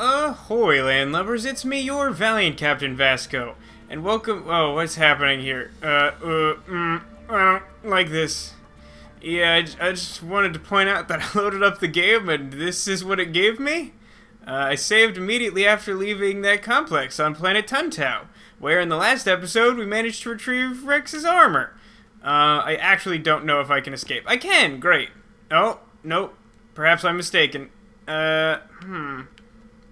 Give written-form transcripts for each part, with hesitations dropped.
Ahoy, landlubbers, it's me, your valiant Captain Vasco, and welcome— oh, what's happening here? I don't like this. Yeah, I just wanted to point out that I loaded up the game, and this is what it gave me? I saved immediately after leaving that complex on planet Tuntau, where in the last episode we managed to retrieve Rex's armor. I actually don't know if I can escape. I can! Great. Oh, nope. Perhaps I'm mistaken.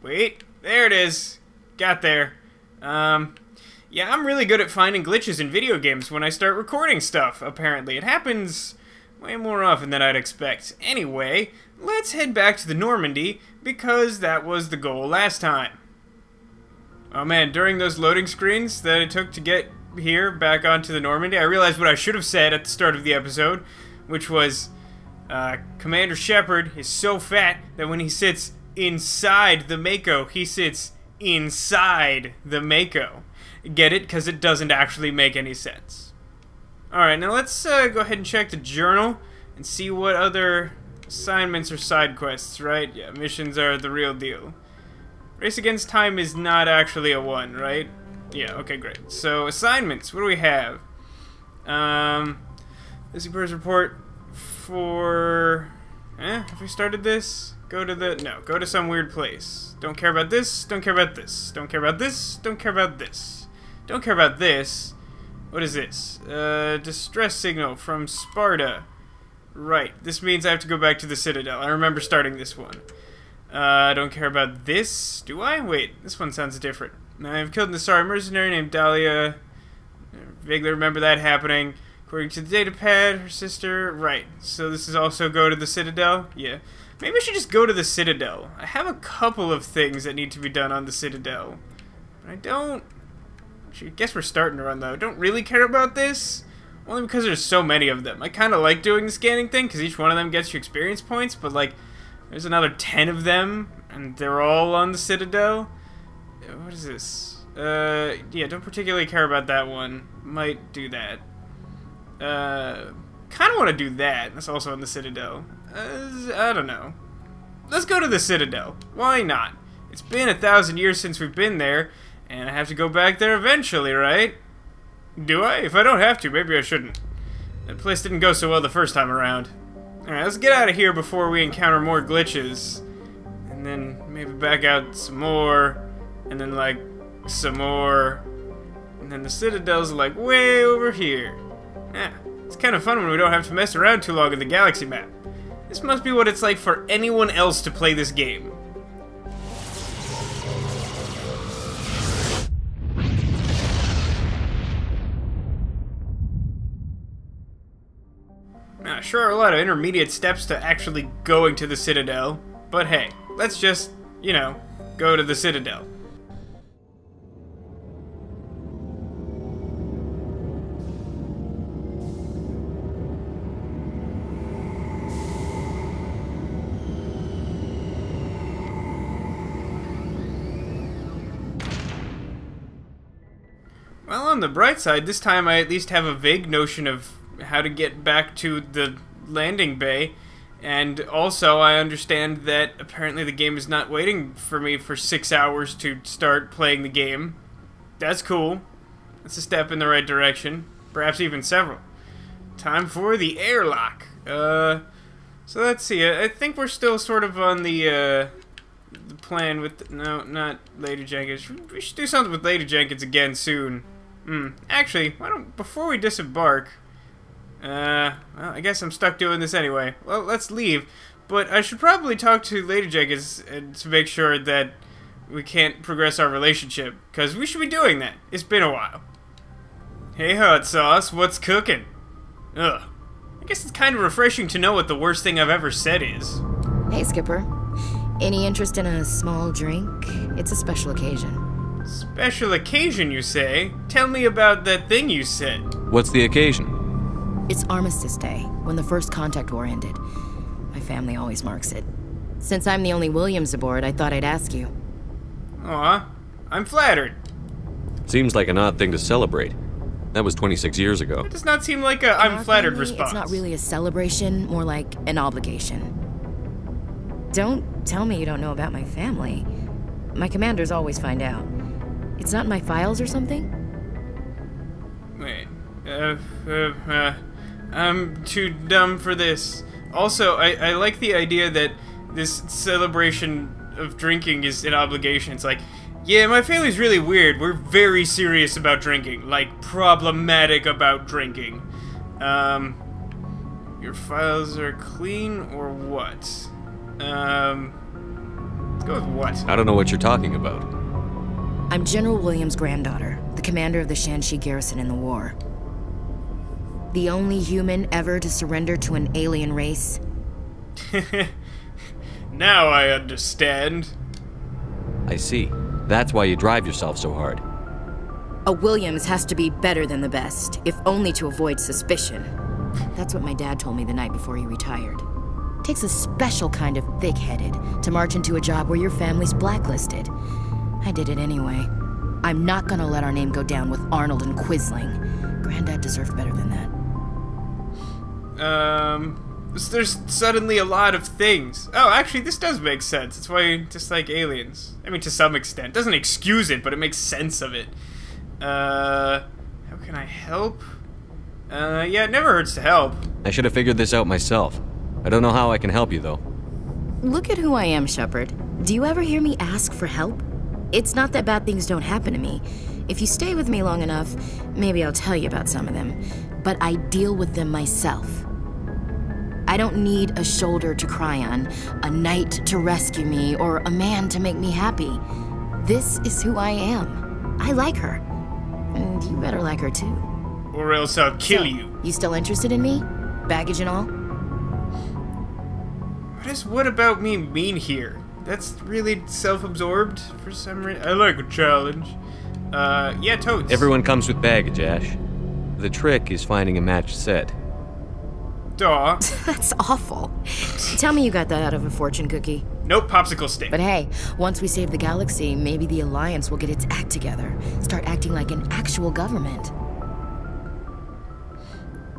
Wait, there it is. Got there. Yeah, I'm really good at finding glitches in video games when I start recording stuff, apparently. It happens way more often than I'd expect. Anyway, let's head back to the Normandy, because that was the goal last time. Oh man, during those loading screens that it took to get here, back onto the Normandy, I realized what I should have said at the start of the episode, which was, Commander Shepard is so fat that when he sits inside the Mako, he sits inside the Mako. Get it? Because it doesn't actually make any sense. Alright, now let's go ahead and check the journal and see what other assignments or side quests, right? Yeah, missions are the real deal. Race Against Time is not actually a 1, right? Yeah, okay, great. So, assignments, what do we have? Missing Birds Report for... have we started this? Go to the... no, go to some weird place. Don't care about this, don't care about this. Don't care about this, don't care about this. Don't care about this. What is this? Distress signal from Sparta. Right, this means I have to go back to the Citadel. I remember starting this one. Don't care about this. Do I? Wait, this one sounds different. I've killed an Asari mercenary named Dahlia. I vaguely remember that happening. According to the datapad, her sister... right, so this is also go to the Citadel? Yeah. Maybe I should just go to the Citadel. I have a couple of things that need to be done on the Citadel. But I don't... I guess we're starting to run, though. I don't really care about this. Only because there's so many of them. I kind of like doing the scanning thing, because each one of them gets you experience points, but, like, there's another 10 of them, and they're all on the Citadel. What is this? Yeah, don't particularly care about that one. Might do that. Kind of want to do that. That's also on the Citadel. I don't know. Let's go to the Citadel. Why not? It's been 1,000 years since we've been there, and I have to go back there eventually, right? Do I? If I don't have to, maybe I shouldn't. That place didn't go so well the first time around. Alright, let's get out of here before we encounter more glitches. And then maybe back out some more. And then, like, some more. And then the Citadel's, like, way over here. Yeah, it's kind of fun when we don't have to mess around too long in the galaxy map. This must be what it's like for anyone else to play this game. Sure are a lot of intermediate steps to actually going to the Citadel, but hey, let's just, you know, go to the Citadel. Well, on the bright side, this time I at least have a vague notion of how to get back to the landing bay, and also I understand that apparently the game is not waiting for me for 6 hours to start playing the game. That's cool. That's a step in the right direction, perhaps even several. Time for the airlock. So let's see. I think we're still sort of on the plan with no, not lady-jenkins. We should do something with lady-jenkins again soon. Actually, why don't, before we disembark, well, I guess I'm stuck doing this anyway. Well, let's leave. But I should probably talk to lady-jenkins to make sure that we can't progress our relationship, because we should be doing that. It's been a while. Hey, hot sauce, what's cooking? Ugh. I guess it's kind of refreshing to know what the worst thing I've ever said is. Hey, Skipper. Any interest in a small drink? It's a special occasion. Special occasion, you say? Tell me about that thing you said. What's the occasion? It's Armistice Day, when the first contact war ended. My family always marks it. Since I'm the only Williams aboard, I thought I'd ask you. Aw, I'm flattered. Seems like an odd thing to celebrate. That was 26 years ago. It does not seem like a I'm flattered response. It's not really a celebration, more like an obligation. Don't tell me you don't know about my family. My commanders always find out. It's not in my files or something? Wait. I'm too dumb for this. Also, I like the idea that this celebration of drinking is an obligation. It's like, yeah, my family's really weird. We're very serious about drinking. Like, problematic about drinking. Your files are clean or what? Let's go with what? I don't know what you're talking about. I'm General Williams' granddaughter, the commander of the Shanxi garrison in the war. The only human ever to surrender to an alien race. Now I understand. I see. That's why you drive yourself so hard. A Williams has to be better than the best, if only to avoid suspicion. That's what my dad told me the night before he retired. Takes a special kind of thick-headed to march into a job where your family's blacklisted. I did it anyway. I'm not gonna let our name go down with Arnold and Quisling. Granddad deserved better than that. There's suddenly a lot of things. Oh, actually, this does make sense. It's why you dislike aliens. I mean, to some extent. Doesn't excuse it, but it makes sense of it. How can I help? Yeah, it never hurts to help. I should have figured this out myself. I don't know how I can help you, though. Look at who I am, Shepard. Do you ever hear me ask for help? It's not that bad things don't happen to me. If you stay with me long enough, maybe I'll tell you about some of them. But I deal with them myself. I don't need a shoulder to cry on, a knight to rescue me, or a man to make me happy. This is who I am. I like her. And you better like her too. Or else I'll kill you. You still interested in me? Baggage and all? What does what about me mean here? That's really self-absorbed for some reason. I like a challenge. Yeah, totes. Everyone comes with baggage, Ash. The trick is finding a matched set. Duh. That's awful. Tell me you got that out of a fortune cookie. Nope, popsicle stick. But hey, once we save the galaxy, maybe the Alliance will get its act together. Start acting like an actual government.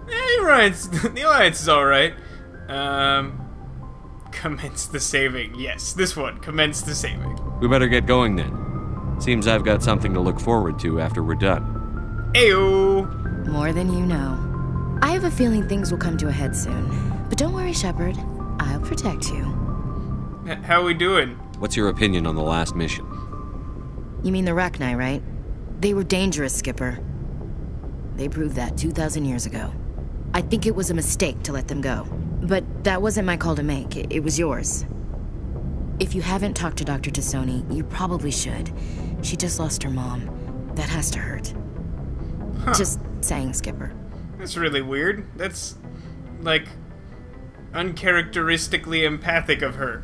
You're right. The Alliance is alright. Commence the saving. Yes, this one. Commence the saving. We better get going then. Seems I've got something to look forward to after we're done. Ayo! More than you know. I have a feeling things will come to a head soon. But don't worry, Shepard. I'll protect you. How we doing? What's your opinion on the last mission? You mean the Rachni, right? They were dangerous, Skipper. They proved that 2,000 years ago. I think it was a mistake to let them go. But that wasn't my call to make. It was yours. If you haven't talked to Dr. Tassoni, you probably should. She just lost her mom. That has to hurt. Huh. Just saying, Skipper. That's really weird. That's, like, uncharacteristically empathic of her.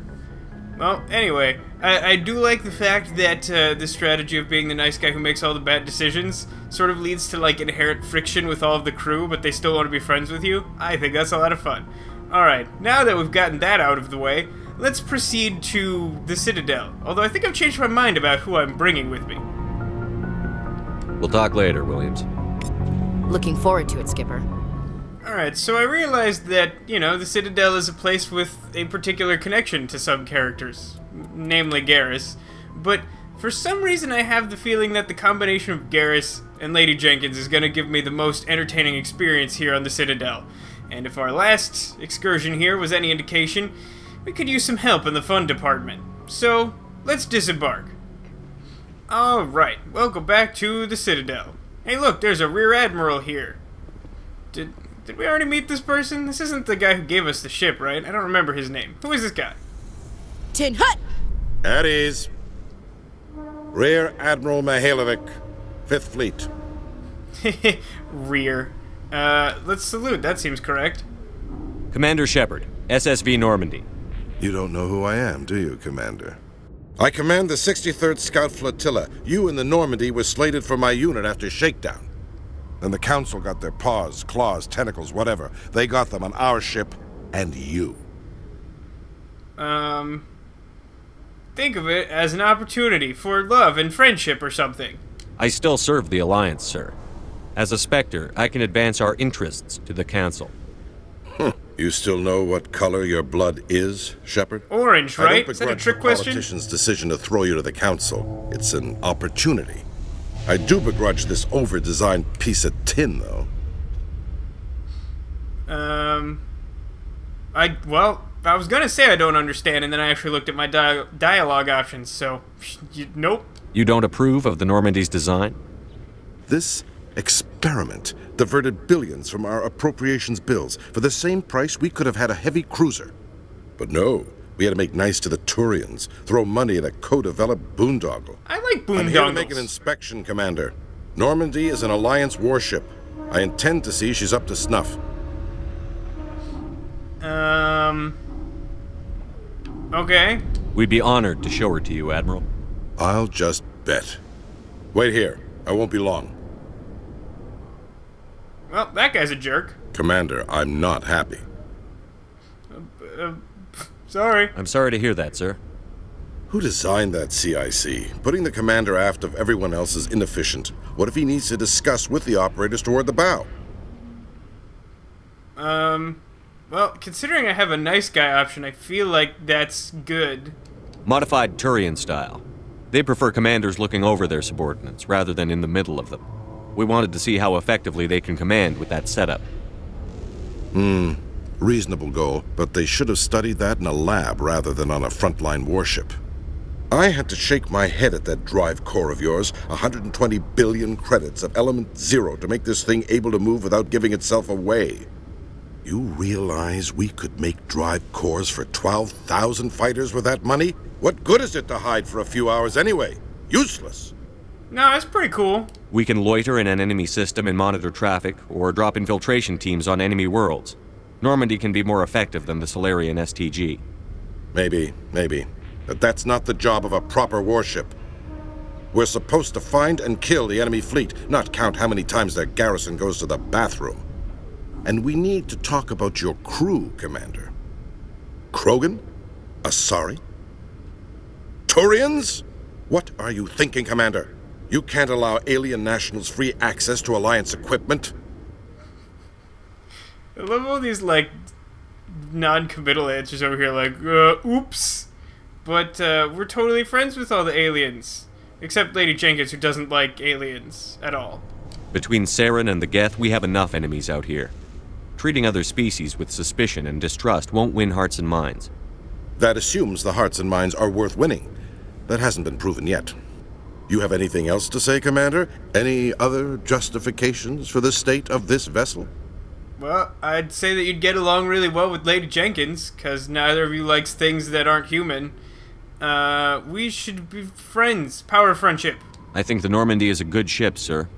Well, anyway, I do like the fact that the strategy of being the nice guy who makes all the bad decisions sort of leads to, like, inherent friction with all of the crew, but they still want to be friends with you. I think that's a lot of fun. Alright, now that we've gotten that out of the way, let's proceed to the Citadel. Although I think I've changed my mind about who I'm bringing with me. We'll talk later, Williams. Looking forward to it, Skipper. Alright, so I realized that, you know, the Citadel is a place with a particular connection to some characters, namely Garrus. But for some reason I have the feeling that the combination of Garrus and lady-jenkins is going to give me the most entertaining experience here on the Citadel. And if our last excursion here was any indication, we could use some help in the fun department. So, let's disembark. Alright, welcome back to the Citadel. Hey look, there's a Rear Admiral here. Did we already meet this person? This isn't the guy who gave us the ship, right? I don't remember his name. Who is this guy? Tin Hut! At ease. Rear Admiral Mihailovic, 5th Fleet. Rear. Let's salute. That seems correct. Commander Shepard, SSV Normandy. You don't know who I am, do you, Commander? I command the 63rd Scout Flotilla. You and the Normandy were slated for my unit after shakedown. Then the Council got their paws, claws, tentacles, whatever. They got them on our ship and you. Think of it as an opportunity for love and friendship or something. I still serve the Alliance, sir. As a Spectre, I can advance our interests to the Council. You still know what color your blood is, Shepard? Orange, right? I don't Is that a begrudge trick the question? politician's decision to throw you to the council. It's an opportunity. I do begrudge this over-designed piece of tin, though. Well, I was gonna say I don't understand, and then I actually looked at my dialogue options, so, nope. You don't approve of the Normandy's design? This experiment diverted billions from our appropriations bills. For the same price, we could have had a heavy cruiser. But no, we had to make nice to the Turians, throw money at a co-developed boondoggle. I like boondoggles. I'm here to make an inspection, Commander. Normandy is an Alliance warship. I intend to see she's up to snuff. Okay. We'd be honored to show her to you, Admiral. I'll just bet. Wait here. I won't be long. Well, that guy's a jerk. Commander, I'm not happy. Sorry. I'm sorry to hear that, sir. Who designed that CIC? Putting the commander aft of everyone else is inefficient. What if he needs to discuss with the operators toward the bow? Well, considering I have a nice guy option, I feel like that's good. Modified Turian style. They prefer commanders looking over their subordinates, rather than in the middle of them. We wanted to see how effectively they can command with that setup. Reasonable goal, but they should have studied that in a lab rather than on a frontline warship. I had to shake my head at that drive core of yours, 120 billion credits of element 0 to make this thing able to move without giving itself away. You realize we could make drive cores for 12,000 fighters with that money? What good is it to hide for a few hours anyway? Useless. No, that's pretty cool. We can loiter in an enemy system and monitor traffic, or drop infiltration teams on enemy worlds. Normandy can be more effective than the Solarian STG. Maybe. But that's not the job of a proper warship. We're supposed to find and kill the enemy fleet, not count how many times their garrison goes to the bathroom. And we need to talk about your crew, Commander. Krogan? Asari? Turians? What are you thinking, Commander? You can't allow alien nationals free access to Alliance equipment? I love all these, like, non-committal answers over here, like, oops. But, we're totally friends with all the aliens. Except lady-jenkins, who doesn't like aliens at all. Between Saren and the Geth, we have enough enemies out here. Treating other species with suspicion and distrust won't win hearts and minds. That assumes the hearts and minds are worth winning. That hasn't been proven yet. You have anything else to say, Commander? Any other justifications for the state of this vessel? Well, I'd say that you'd get along really well with lady-jenkins, because neither of you likes things that aren't human. We should be friends. Power friendship. I think the Normandy is a good ship, sir.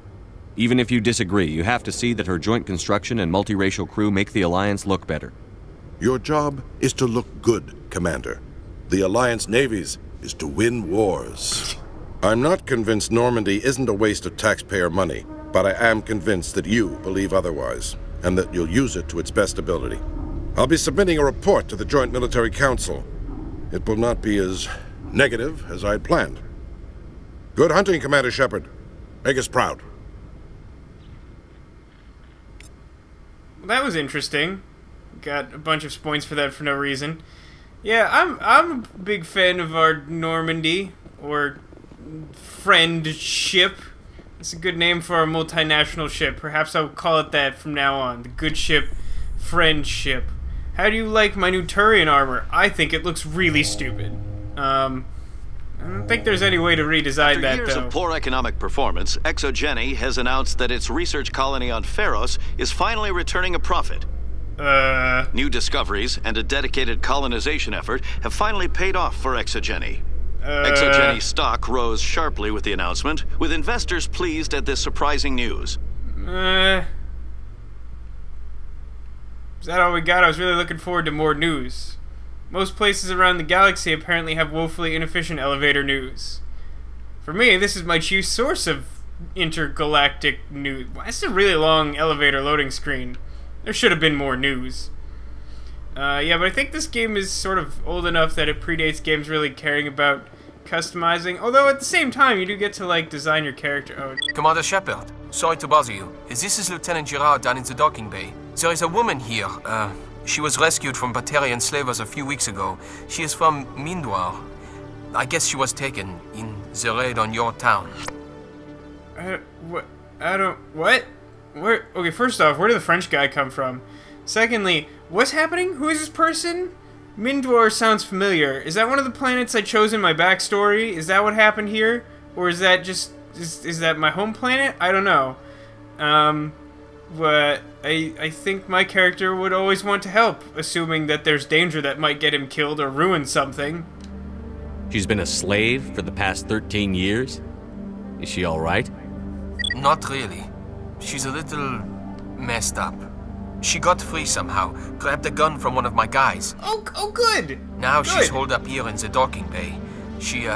Even if you disagree, you have to see that her joint construction and multiracial crew make the Alliance look better. Your job is to look good, Commander. The Alliance navies is to win wars. I'm not convinced Normandy isn't a waste of taxpayer money, but I am convinced that you believe otherwise, and that you'll use it to its best ability. I'll be submitting a report to the Joint Military Council. It will not be as negative as I'd planned. Good hunting, Commander Shepard. Make us proud. Well, that was interesting. Got a bunch of points for that for no reason. Yeah, I'm a big fan of our Normandy, or friendship. It's a good name for our multinational ship. Perhaps I'll call it that from now on. The good ship, friendship. How do you like my new Turian armor? I think it looks really stupid. I don't think there's any way to redesign that, though. After years of poor economic performance, ExoGeni has announced that its research colony on Pharos is finally returning a profit. New discoveries and a dedicated colonization effort have finally paid off for ExoGeni. ExoGeni stock rose sharply with the announcement, with investors pleased at this surprising news. Is that all we got? I was really looking forward to more news. Most places around the galaxy apparently have woefully inefficient elevator news. For me, this is my chief source of intergalactic news. That's a really long elevator loading screen. There should have been more news. Yeah, but I think this game is sort of old enough that it predates games really caring about customizing. Although at the same time, you do get to, like, design your character. Oh. Commander Shepard, sorry to bother you. This is Lieutenant Gerard down in the docking bay. There is a woman here, She was rescued from Batarian slavers a few weeks ago. She is from Mindoir. I guess she was taken in the raid on your town. What? What? Where? Okay, first off, where did the French guy come from? Secondly, what's happening? Who is this person? Mindoir sounds familiar. Is that one of the planets I chose in my backstory? Is that what happened here? Or is that just... Is that my home planet? I don't know. But I think my character would always want to help, assuming that there's danger that might get him killed or ruin something. She's been a slave for the past 13 years? Is she alright? Not really. She's a little messed up. She got free somehow, grabbed a gun from one of my guys. Oh good! Now good. She's holed up here in the docking bay. She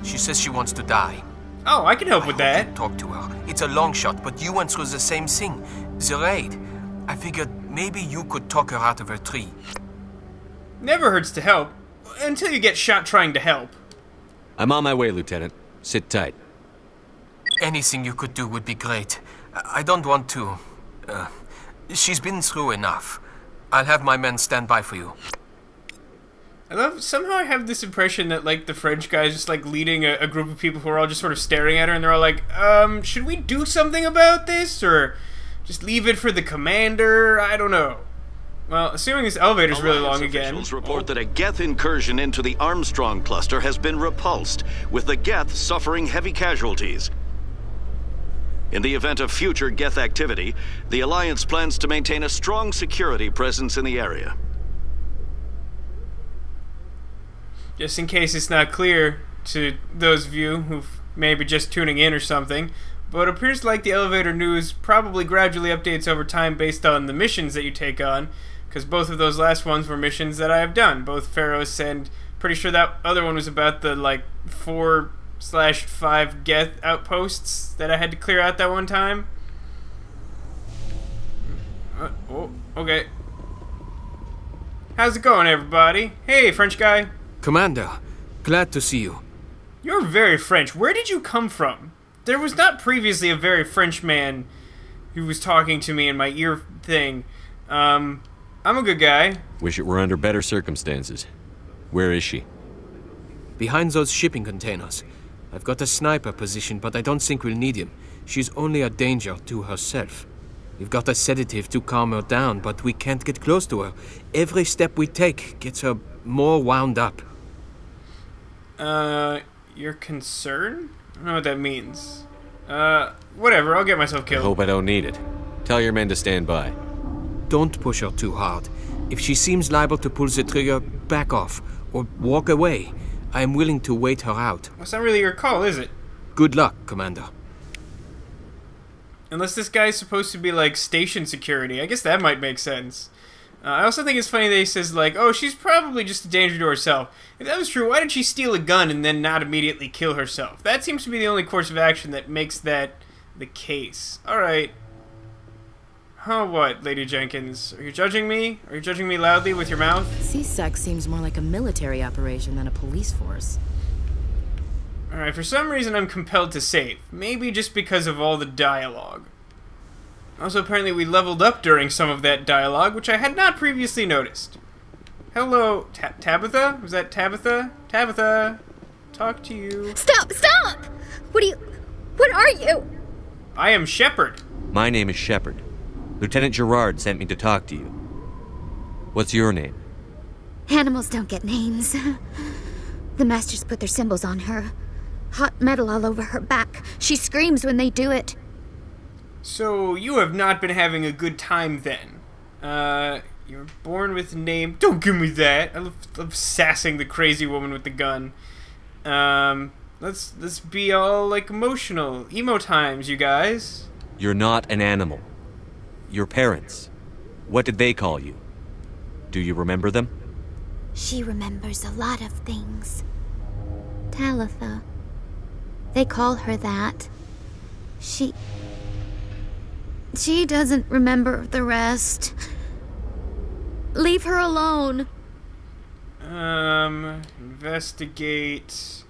says she wants to die. Oh, I can help with I hope that. you talk to her. It's a long shot, but you went through the same thing. The raid. I figured maybe you could talk her out of her tree. Never hurts to help. Until you get shot trying to help. I'm on my way, Lieutenant. Sit tight. Anything you could do would be great. I don't want to... she's been through enough. I'll have my men stand by for you. Somehow I have this impression that, like, the French guy's just, like, leading a group of people who are all just sort of staring at her, and they're all like, should we do something about this, or just leave it for the commander? I don't know. Well, assuming this elevator's really long again... Officials report that a Geth incursion into the Armstrong cluster has been repulsed, with the Geth suffering heavy casualties. In the event of future Geth activity, the Alliance plans to maintain a strong security presence in the area. Just in case it's not clear to those of you who've maybe just tuning in or something, but it appears like the elevator news probably gradually updates over time based on the missions that you take on, because both of those last ones were missions that I have done, both Pharaohs, and pretty sure that other one was about the, like, 4/5 Geth outposts that I had to clear out that one time. Oh, okay. How's it going, everybody? Hey, French guy. Commander, glad to see you. You're very French. Where did you come from? There was not previously a very French man who was talking to me in my ear thing. I'm a good guy. Wish it were under better circumstances. Where is she? Behind those shipping containers. I've got a sniper position, but I don't think we'll need him. She's only a danger to herself. We've got a sedative to calm her down, but we can't get close to her. Every step we take gets her more wound up. You're concerned? I don't know what that means. Whatever, I'll get myself I killed. hope I don't need it. Tell your men to stand by. Don't push her too hard. If she seems liable to pull the trigger, back off, or walk away. I am willing to wait her out. That's not really your call, is it? Good luck, Commander. Unless this guy's supposed to be, like, station security. I guess that might make sense. I also think it's funny that he says, like, oh, she's probably just a danger to herself. If that was true, why did she steal a gun and then not immediately kill herself? That seems to be the only course of action that makes that the case. Alright. Oh, what, Lady Jenkins? Are you judging me? Are you judging me loudly with your mouth? C-Sec seems more like a military operation than a police force. Alright, for some reason I'm compelled to save. Maybe just because of all the dialogue. Also, apparently we leveled up during some of that dialogue, which I had not previously noticed. Hello, Tabitha? Was that Tabitha? Tabitha, talk to you. Stop! Stop! What are you? I am Shepard. My name is Shepard. Lieutenant Gerard sent me to talk to you. What's your name? Animals don't get names. The Masters put their symbols on her. Hot metal all over her back. She screams when they do it. So, you have not been having a good time then. You were born with a name... Don't give me that! I love sassing the crazy woman with the gun. Let's be all, like, emotional. Emo times, you guys. You're not an animal. Your parents. What did they call you? Do you remember them? She remembers a lot of things. Talitha. They call her that. She doesn't remember the rest. Leave her alone. Investigate.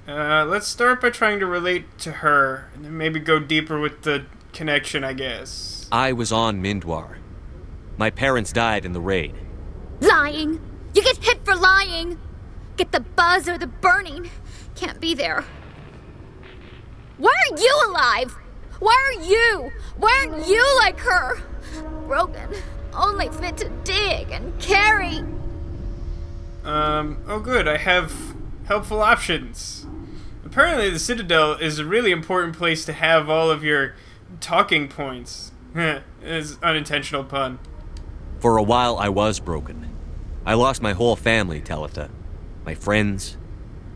Let's start by trying to relate to her, and then maybe go deeper with the connection, I guess. I was on Mindoir. My parents died in the raid. Lying! You get hit for lying! Get the buzz or the burning. Can't be there. Why are you alive? Why are you? Why aren't you like her? Broken. Only fit to dig and carry. Oh good, I have helpful options. Apparently the Citadel is a really important place to have all of your talking points. Is unintentional pun. For a while, I was broken. I lost my whole family, Talitha. My friends,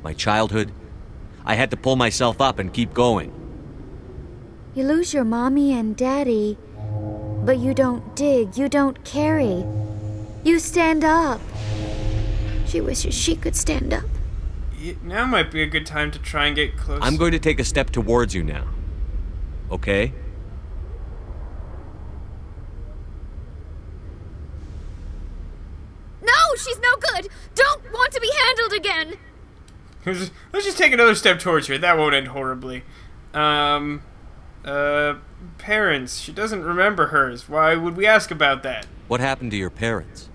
my childhood. I had to pull myself up and keep going. You lose your mommy and daddy, but you don't dig, you don't carry. You stand up. She wishes she could stand up. Now might be a good time to try and get close. I'm going to take a step towards you now. Okay? No, she's no good. Don't want to be handled again. Let's just take another step towards her. That won't end horribly. Parents. She doesn't remember hers. Why would we ask about that? What happened to your parents?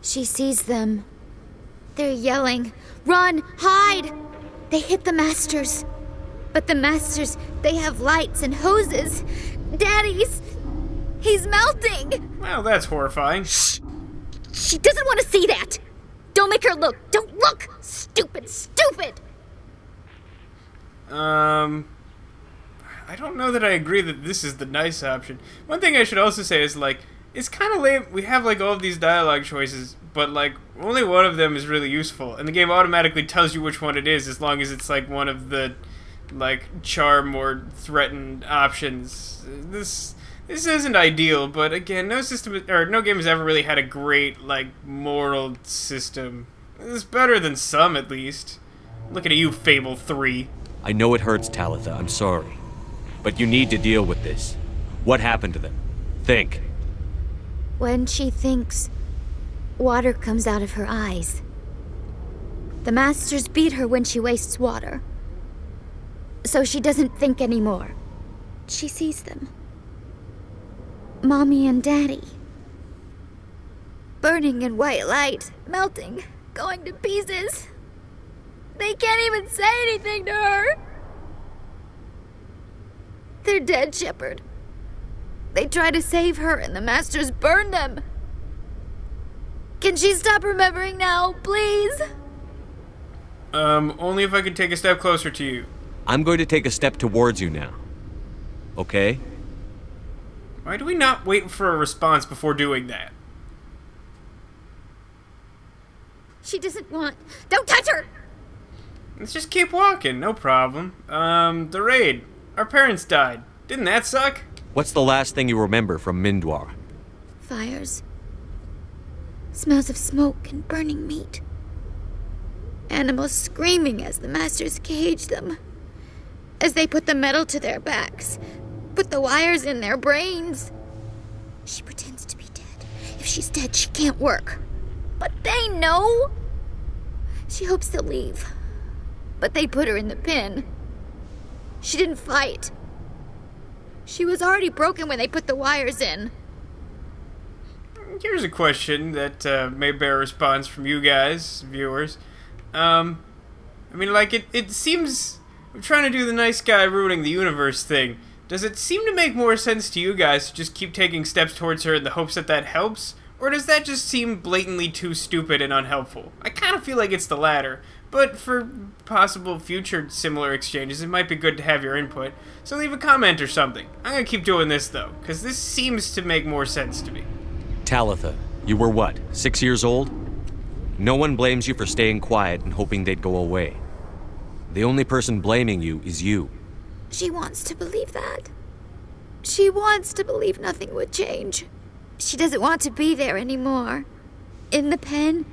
She sees them. They're yelling, "Run! Hide!" They hit the Masters. But the Masters, they have lights and hoses. Daddy's... he's melting! Well, that's horrifying. Shh! She doesn't want to see that! Don't make her look! Don't look! Stupid, stupid! I don't know that I agree that this is the nice option. One thing I should also say is, like, it's kind of lame. We have, like, all of these dialogue choices, but, like, only one of them is really useful. And the game automatically tells you which one it is, as long as it's, like, one of the, like, charm or threaten options. This isn't ideal, but, again, no game has ever really had a great, like, moral system. It's better than some, at least. Looking at you, Fable 3. I know it hurts, Talitha. I'm sorry. But you need to deal with this. What happened to them? Think. When she thinks, water comes out of her eyes. The Masters beat her when she wastes water. So she doesn't think anymore. She sees them. Mommy and Daddy. Burning in white light, melting, going to pieces. They can't even say anything to her. They're dead, Shepard. They try to save her and the Masters burn them. Can she stop remembering now, please? Only if I could take a step closer to you. I'm going to take a step towards you now. Okay? Why do we not wait for a response before doing that? She doesn't want... Don't touch her! Let's just keep walking, no problem. The raid. Our parents died. Didn't that suck? What's the last thing you remember from Mindwar? Fires. Smells of smoke and burning meat. Animals screaming as the Masters cage them. As they put the metal to their backs. Put the wires in their brains. She pretends to be dead. If she's dead, she can't work. But they know. She hopes they'll leave. But they put her in the pen. She didn't fight. She was already broken when they put the wires in. Here's a question that may bear a response from you guys, viewers. I mean, like, it seems... I'm trying to do the nice guy ruining the universe thing. Does it seem to make more sense to you guys to just keep taking steps towards her in the hopes that that helps? Or does that just seem blatantly too stupid and unhelpful? I kind of feel like it's the latter. But for possible future similar exchanges, it might be good to have your input. So leave a comment or something. I'm gonna keep doing this, though, because this seems to make more sense to me. Talitha, you were what, 6 years old? No one blames you for staying quiet and hoping they'd go away. The only person blaming you is you. She wants to believe that. She wants to believe nothing would change. She doesn't want to be there anymore. In the pen,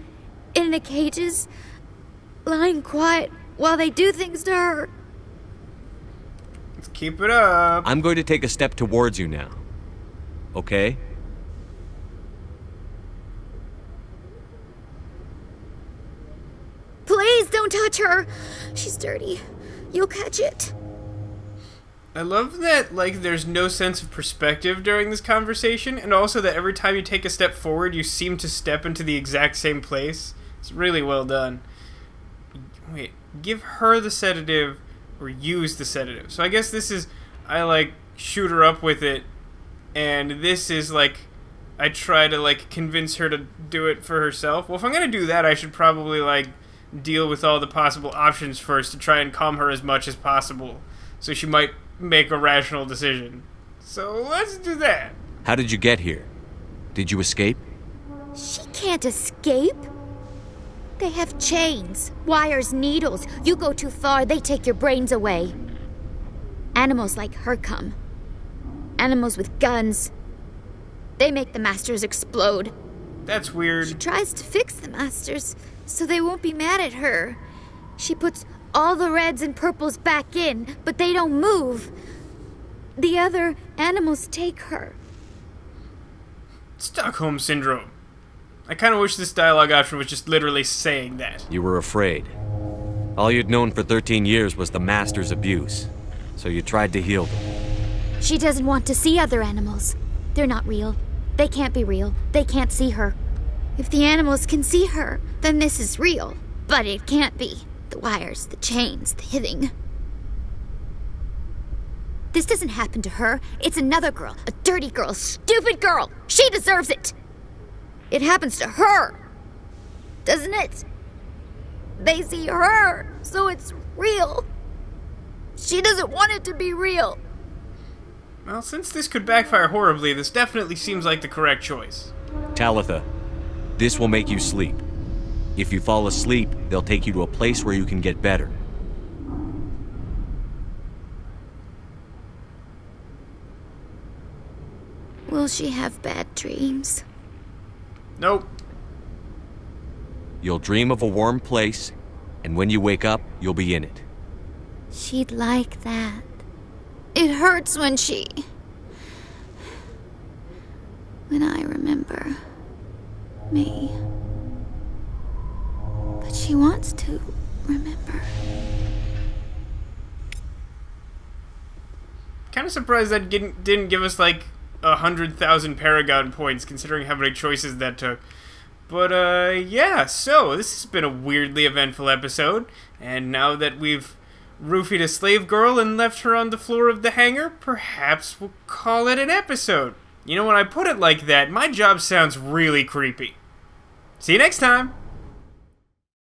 in the cages, lying quiet while they do things to her. Let's keep it up. I'm going to take a step towards you now. Okay? Please don't touch her. She's dirty. You'll catch it. I love that, like, there's no sense of perspective during this conversation, and also that every time you take a step forward, you seem to step into the exact same place. It's really well done. Wait, give her the sedative, or use the sedative. So I guess this is, I, like, shoot her up with it, and this is, like, I try to, like, convince her to do it for herself. Well, if I'm gonna do that, I should probably, like, deal with all the possible options first to try and calm her as much as possible. So she might make a rational decision. So let's do that. How did you get here? Did you escape? She can't escape. They have chains, wires, needles. You go too far, they take your brains away. Animals like her come. Animals with guns. They make the masters explode. That's weird. She tries to fix the masters so they won't be mad at her. She puts all the reds and purples back in, but they don't move. The other animals take her. Stockholm Syndrome. I kind of wish this dialogue option was just literally saying that. You were afraid. All you'd known for 13 years was the Master's abuse, so you tried to heal them. She doesn't want to see other animals. They're not real. They can't be real. They can't see her. If the animals can see her, then this is real. But it can't be. The wires, the chains, the hitting. This doesn't happen to her. It's another girl. A dirty girl. A stupid girl. She deserves it. It happens to her. Doesn't it? They see her, so it's real. She doesn't want it to be real. Well, since this could backfire horribly, this definitely seems like the correct choice. Talitha, this will make you sleep. If you fall asleep, they'll take you to a place where you can get better. Will she have bad dreams? Nope. You'll dream of a warm place, and when you wake up, you'll be in it. She'd like that. It hurts when I remember me. But she wants to remember. Kind of surprised that didn't give us like 100,000 Paragon points, considering how many choices that took. But yeah, so this has been a weirdly eventful episode, and now that we've roofied a slave girl and left her on the floor of the hangar, perhaps we'll call it an episode. You know, when I put it like that, my job sounds really creepy. See you next time!